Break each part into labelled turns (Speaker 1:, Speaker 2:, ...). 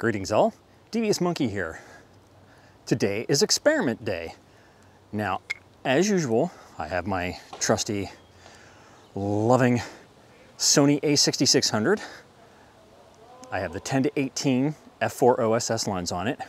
Speaker 1: Greetings all, thedvsmonkey here. Today is experiment day. Now, as usual, I have my trusty, loving Sony a6600. I have the 10-18 f4 OSS lens on it.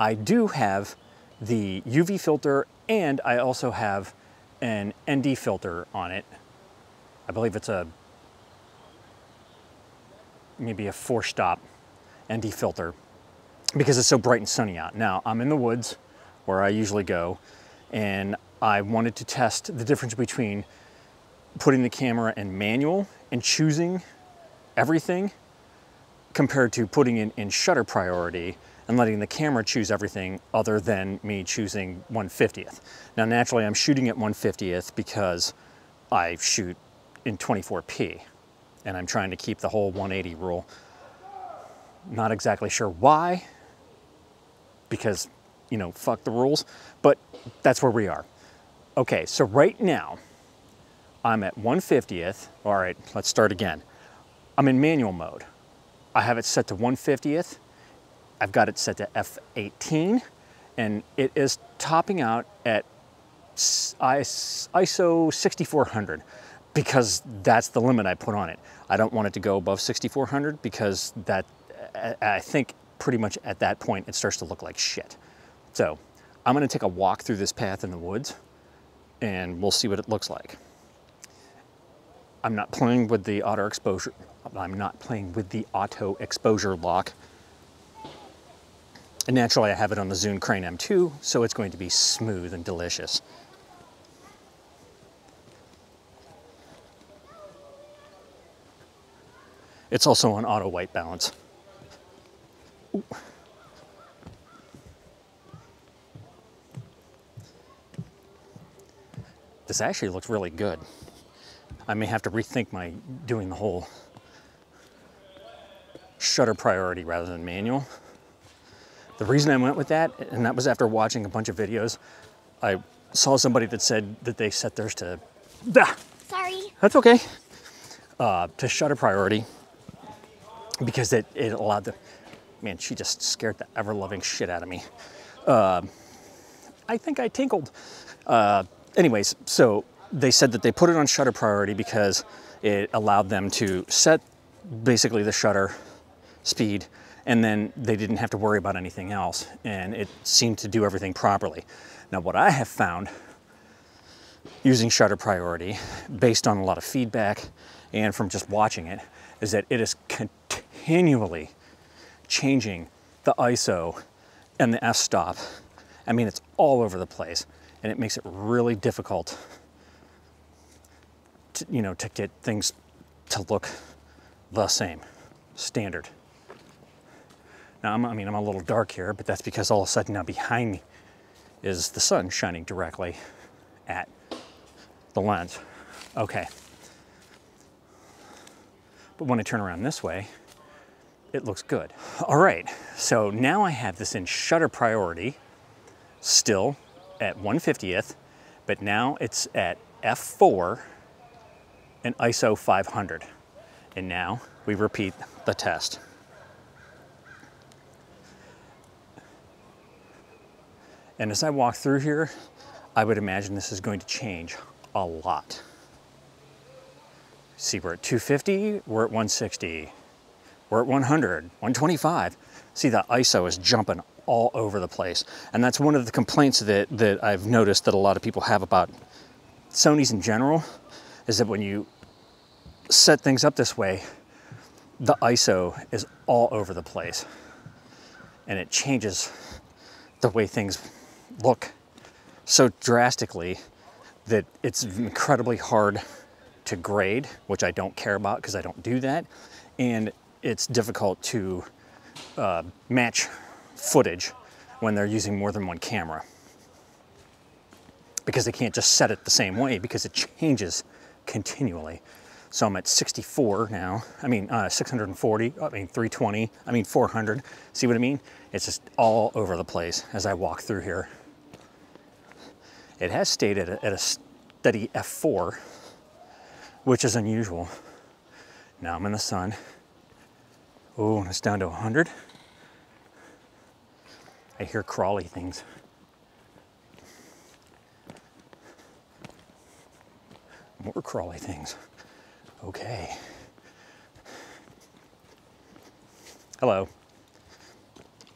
Speaker 1: I do have the UV filter and I also have an ND filter on it. I believe it's maybe a 4-stop ND filter because it's so bright and sunny out. Now, I'm in the woods where I usually go, and I wanted to test the difference between putting the camera in manual and choosing everything compared to putting it in shutter priority and letting the camera choose everything other than me choosing 1/50th. Now, naturally, I'm shooting at 1/50th because I shoot in 24p, and I'm trying to keep the whole 180 rule. Not exactly sure why, because, you know, fuck the rules, but that's where we are. Okay, so right now, I'm at 1/50th. All right, let's start again. I'm in manual mode. I have it set to 1/50th. I've got it set to f18, and it is topping out at ISO 6400 because that's the limit I put on it. I don't want it to go above 6400 because that, I think pretty much at that point it starts to look like shit. So I'm gonna take a walk through this path in the woods and we'll see what it looks like. I'm not playing with the auto exposure. I'm not playing with the auto exposure lock. And naturally I have it on the Zoom Crane M2, so it's going to be smooth and delicious. It's also on auto white balance. Ooh. This actually looks really good. I may have to rethink my doing the whole shutter priority rather than manual. The reason I went with that, and that was after watching a bunch of videos, I saw somebody that said that they set theirs to,
Speaker 2: Sorry.
Speaker 1: That's okay, to shutter priority because it allowed the, man, she just scared the ever-loving shit out of me. I think I tinkled. Anyways, so they said that they put it on shutter priority because it allowed them to set basically the shutter speed, and then they didn't have to worry about anything else, and it seemed to do everything properly. Now, what I have found using shutter priority, based on a lot of feedback and from just watching it, is that it is continually changing the ISO and the f-stop. I mean, it's all over the place, and it makes it really difficult to, you know, to get things to look the same, standard. Now, I'm a little dark here, but that's because all of a sudden now behind me is the sun shining directly at the lens. Okay. But when I turn around this way, it looks good. All right, so now I have this in shutter priority, still at 1/50th, but now it's at f4 and ISO 500. And now we repeat the test. And as I walk through here, I would imagine this is going to change a lot. See, we're at 250, we're at 160, we're at 100, 125. See, the ISO is jumping all over the place. And that's one of the complaints that I've noticed that a lot of people have about Sonys in general, is that when you set things up this way, the ISO is all over the place. And it changes the way things look so drastically that it's incredibly hard to grade, which I don't care about because I don't do that. And it's difficult to match footage when they're using more than one camera because they can't just set it the same way because it changes continually. So I'm at 64 now, 640, 320, 400. See what I mean? It's just all over the place as I walk through here. It has stayed at a steady f4, which is unusual. Now I'm in the sun. Oh, and it's down to 100. I hear crawly things. More crawly things. Okay. Hello.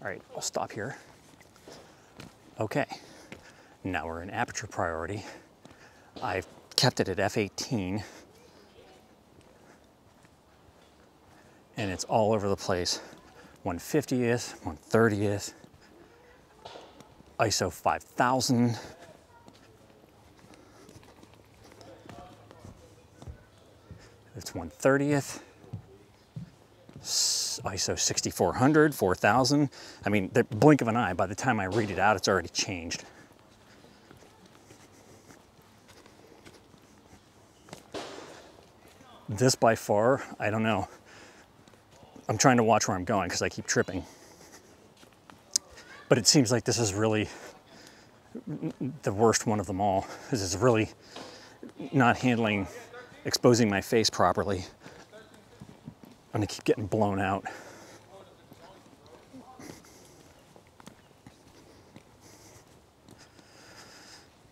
Speaker 1: All right, I'll stop here. Okay, now we're in Aperture Priority. I've kept it at f/18, and it's all over the place. 1/50th, 1/30th, ISO 5000. It's 1/30th. ISO 6400, 4000. I mean, the blink of an eye, by the time I read it out, it's already changed. This by far, I don't know. I'm trying to watch where I'm going because I keep tripping. But it seems like this is really the worst one of them all. This is really not handling, exposing my face properly. I'm gonna keep getting blown out.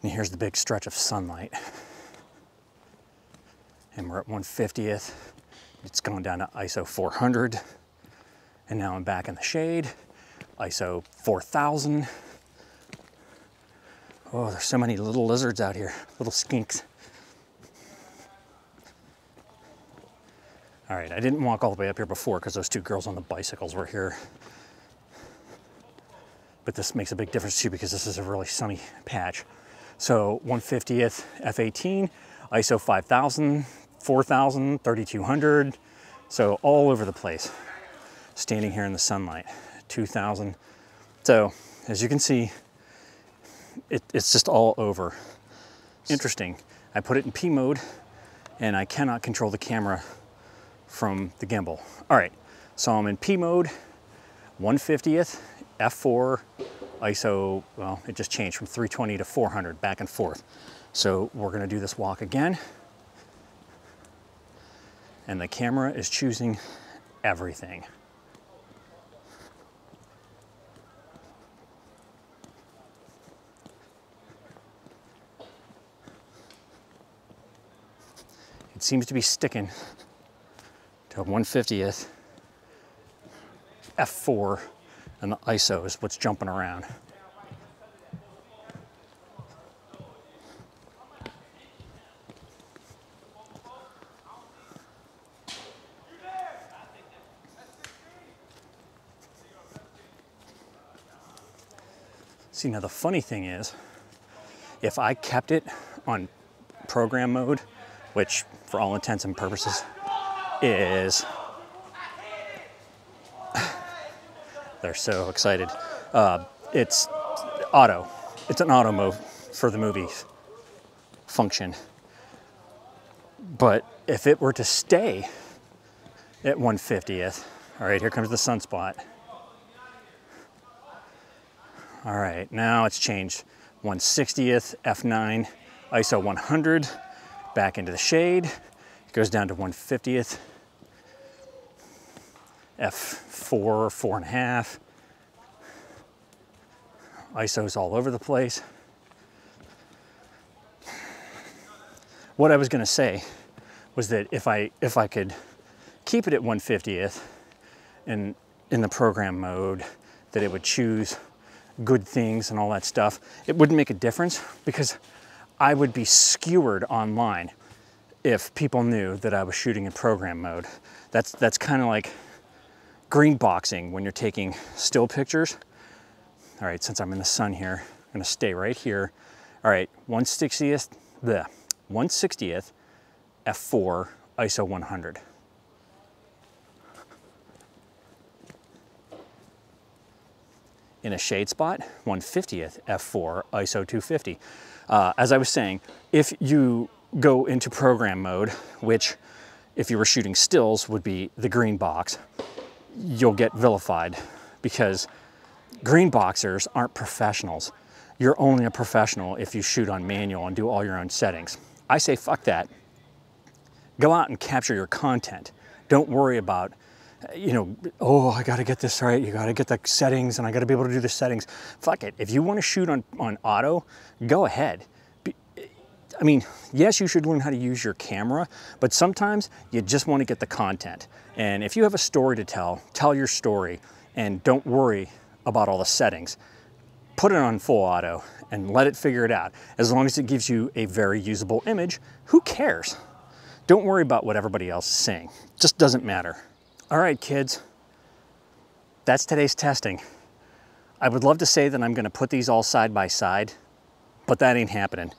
Speaker 1: And here's the big stretch of sunlight. And we're at 1/50th. It's gone down to ISO 400. And now I'm back in the shade. ISO 4000. Oh, there's so many little lizards out here, little skinks. All right, I didn't walk all the way up here before because those two girls on the bicycles were here. But this makes a big difference too because this is a really sunny patch. So 1/50th, f/18, ISO 5000, 4000, 3200. So all over the place. Standing here in the sunlight, 2000. So as you can see, it's just all over. Interesting. I put it in P mode and I cannot control the camera from the gimbal. All right, so I'm in P mode, 1/50th, f4, ISO, well, it just changed from 320 to 400, back and forth. So we're gonna do this walk again. And the camera is choosing everything. It seems to be sticking to 1/50th, f4, and the ISO is what's jumping around. See, now the funny thing is, if I kept it on program mode, which for all intents and purposes is, they're so excited. It's auto. It's an auto mode for the movie function. But if it were to stay at 1/50th, all right, here comes the sunspot. All right, now it's changed. 1/60th, f9, ISO 100, back into the shade. It goes down to 1/50th, f4, 4.5. ISO's all over the place. What I was gonna say was that if I could keep it at 1/50th and in the program mode, that it would choose good things and all that stuff, it wouldn't make a difference because I would be skewered online if people knew that I was shooting in program mode. That's kind of like green boxing when you're taking still pictures. All right, since I'm in the sun here, I'm gonna stay right here. All right, 1/60th, f4, ISO 100. In a shade spot, 1/50th, f4, ISO 250. As I was saying, if you go into program mode, which if you were shooting stills would be the green box, you'll get vilified because green boxers aren't professionals. You're only a professional if you shoot on manual and do all your own settings. I say fuck that. Go out and capture your content. Don't worry about you know, oh, I gotta get this right, you gotta get the settings, and I gotta be able to do the settings. Fuck it, if you wanna shoot on auto, go ahead. I mean, yes, you should learn how to use your camera, but sometimes you just wanna get the content. And if you have a story to tell, tell your story, and don't worry about all the settings. Put it on full auto and let it figure it out. As long as it gives you a very usable image, who cares? Don't worry about what everybody else is saying. It just doesn't matter. All right, kids, that's today's testing. I would love to say that I'm gonna put these all side by side, but that ain't happening.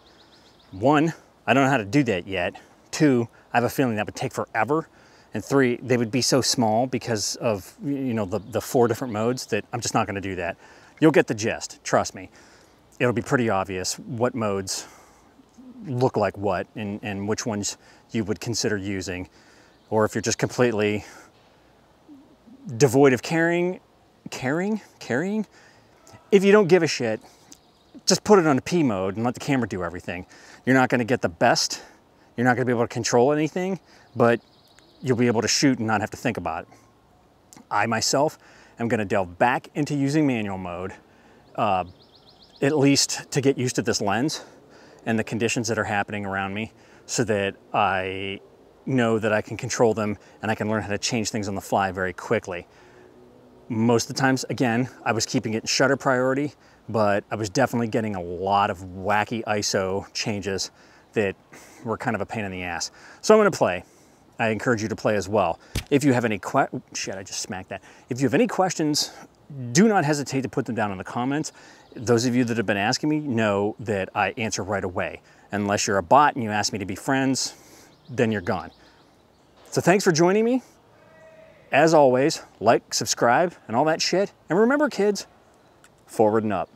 Speaker 1: One, I don't know how to do that yet. Two, I have a feeling that would take forever. And three, they would be so small because of, you know, the 4 different modes that I'm just not gonna do that. You'll get the gist, trust me. It'll be pretty obvious what modes look like what and which ones you would consider using. Or if you're just completely devoid of caring? If you don't give a shit, just put it on a P mode and let the camera do everything. You're not gonna get the best, you're not gonna be able to control anything, but you'll be able to shoot and not have to think about it. I myself am gonna delve back into using manual mode, at least to get used to this lens and the conditions that are happening around me so that I know that I can control them and I can learn how to change things on the fly very quickly. Most of the times, again, I was keeping it in shutter priority, but I was definitely getting a lot of wacky ISO changes that were kind of a pain in the ass. So I'm gonna play. I encourage you to play as well. If you have any shit, I just smacked that. If you have any questions, do not hesitate to put them down in the comments. Those of you that have been asking me know that I answer right away. Unless you're a bot and you ask me to be friends, then you're gone. So thanks for joining me. As always, like, subscribe, and all that shit. And remember, kids, forward and up.